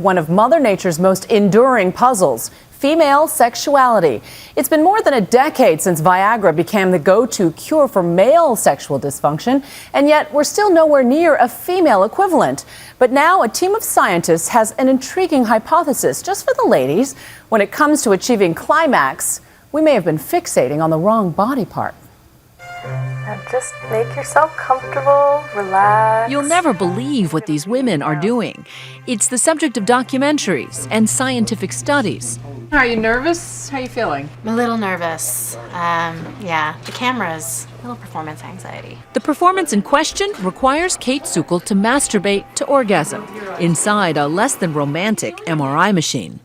One of Mother Nature's most enduring puzzles, female sexuality. It's been more than a decade since Viagra became the go-to cure for male sexual dysfunction, and yet we're still nowhere near a female equivalent. But now a team of scientists has an intriguing hypothesis just for the ladies. When it comes to achieving climax, we may have been fixating on the wrong body part. Now just make yourself comfortable, relax. You'll never believe what these women are doing. It's the subject of documentaries and scientific studies. Are you nervous? How are you feeling? I'm a little nervous. Yeah, the cameras, a little performance anxiety. The performance in question requires Kate Sukal to masturbate to orgasm inside a less than romantic MRI machine.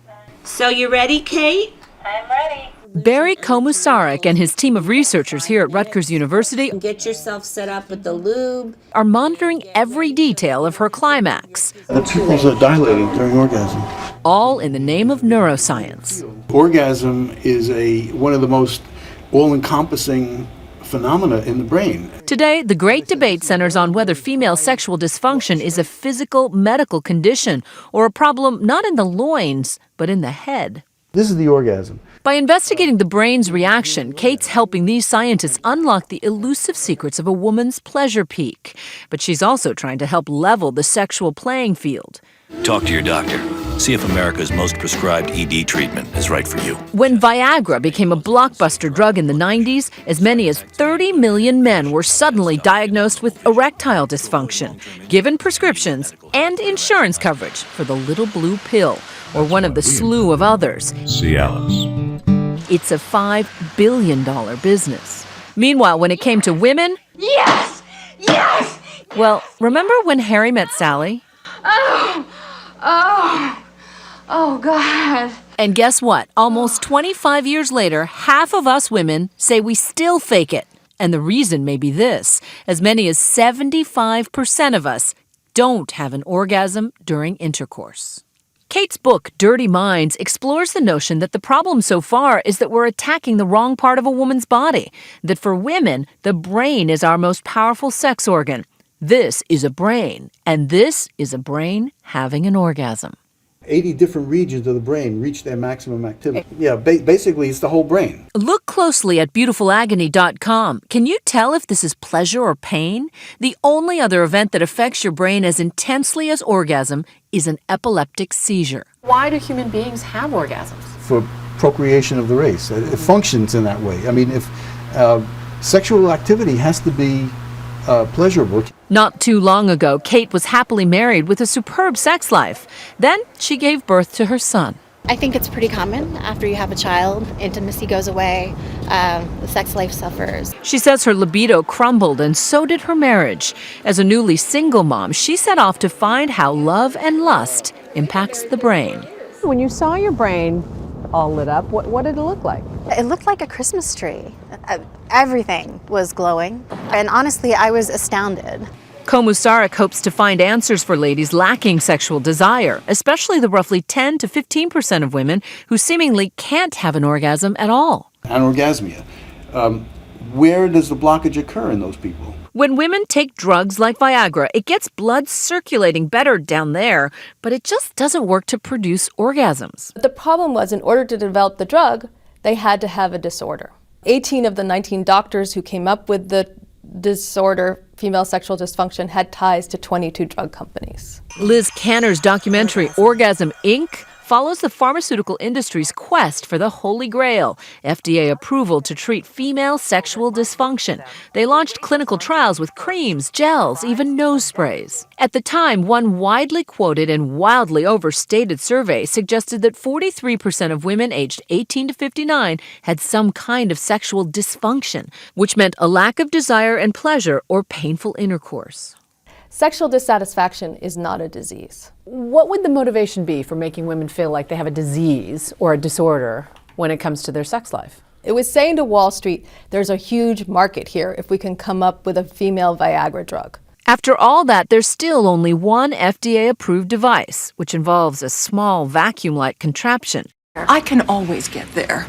So you ready, Kate? I'm ready. Barry Komusarek and his team of researchers here at Rutgers University Get yourself set up with the lube. are monitoring every detail of her climax, The pupils are dilating during orgasm. all in the name of neuroscience. Orgasm is one of the most all-encompassing phenomena in the brain. Today, the great debate centers on whether female sexual dysfunction is a physical medical condition or a problem not in the loins, but in the head. This is the orgasm. By investigating the brain's reaction, Kate's helping these scientists unlock the elusive secrets of a woman's pleasure peak. But she's also trying to help level the sexual playing field. Talk to your doctor. See if America's most prescribed ED treatment is right for you. When Viagra became a blockbuster drug in the 90s, as many as 30 million men were suddenly diagnosed with erectile dysfunction, given prescriptions and insurance coverage for the little blue pill, or one of the slew of others. Cialis. It's a $5 billion business. Meanwhile, when it came to women, Yes! Yes! well, remember when Harry met Sally? Oh, God. And guess what? Almost 25 years later, half of us women say we still fake it. And the reason may be this: as many as 75% of us don't have an orgasm during intercourse. Kate's book, Dirty Minds, explores the notion that the problem so far is that we're attacking the wrong part of a woman's body, that for women, the brain is our most powerful sex organ. This is a brain, and this is a brain having an orgasm. 80 different regions of the brain reach their maximum activity. Yeah, basically it's the whole brain. Look closely at beautifulagony.com. Can you tell if this is pleasure or pain? The only other event that affects your brain as intensely as orgasm is an epileptic seizure. Why do human beings have orgasms? For procreation of the race. It functions in that way. I mean, if sexual activity has to be pleasurable. Not too long ago, Kate was happily married with a superb sex life. Then she gave birth to her son. I think it's pretty common after you have a child, intimacy goes away, the sex life suffers. She says her libido crumbled, and so did her marriage. As a newly single mom, she set off to find how love and lust impacts the brain. When you saw your brain all lit up, what did it look like? It looked like a Christmas tree. Everything was glowing. And honestly, I was astounded. Komusarek hopes to find answers for ladies lacking sexual desire, especially the roughly 10 to 15% of women who seemingly can't have an orgasm at all. Anorgasmia. Where does the blockage occur in those people? When women take drugs like Viagra, it gets blood circulating better down there, but it just doesn't work to produce orgasms. The problem was, in order to develop the drug, they had to have a disorder. 18 of the 19 doctors who came up with the disorder, female sexual dysfunction, had ties to 22 drug companies. Liz Canner's documentary Orgasm, Inc. follows the pharmaceutical industry's quest for the Holy Grail, FDA approval to treat female sexual dysfunction. They launched clinical trials with creams, gels, even nose sprays. At the time, one widely quoted and wildly overstated survey suggested that 43% of women aged 18 to 59 had some kind of sexual dysfunction, which meant a lack of desire and pleasure or painful intercourse. Sexual dissatisfaction is not a disease. What would the motivation be for making women feel like they have a disease or a disorder when it comes to their sex life? It was saying to Wall Street, there's a huge market here if we can come up with a female Viagra drug. After all that, there's still only one FDA-approved device, which involves a small vacuum-like contraption. I can always get there.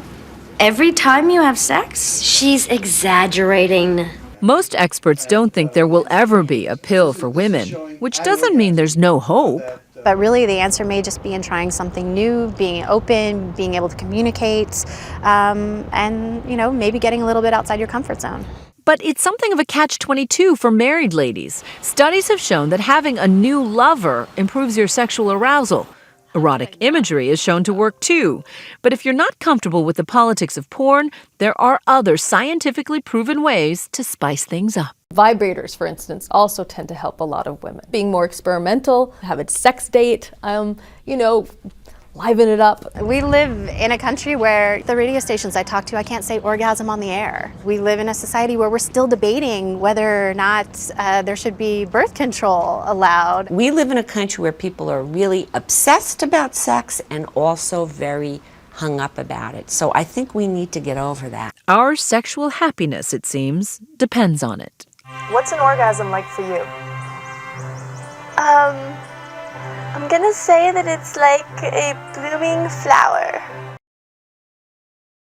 Every time you have sex? She's exaggerating. Most experts don't think there will ever be a pill for women, which doesn't mean there's no hope. But really the answer may just be in trying something new, being open, being able to communicate, and maybe getting a little bit outside your comfort zone. But it's something of a catch-22 for married ladies. Studies have shown that having a new lover improves your sexual arousal. Erotic imagery is shown to work too. But if you're not comfortable with the politics of porn, there are other scientifically proven ways to spice things up. Vibrators, for instance, also tend to help a lot of women. Being more experimental, have a sex date, liven it up. We live in a country where the radio stations I talk to, I can't say orgasm on the air. We live in a society where we're still debating whether or not there should be birth control allowed. We live in a country where people are really obsessed about sex and also very hung up about it. So I think we need to get over that. Our sexual happiness, it seems, depends on it. What's an orgasm like for you? I'm gonna say that it's like a blooming flower.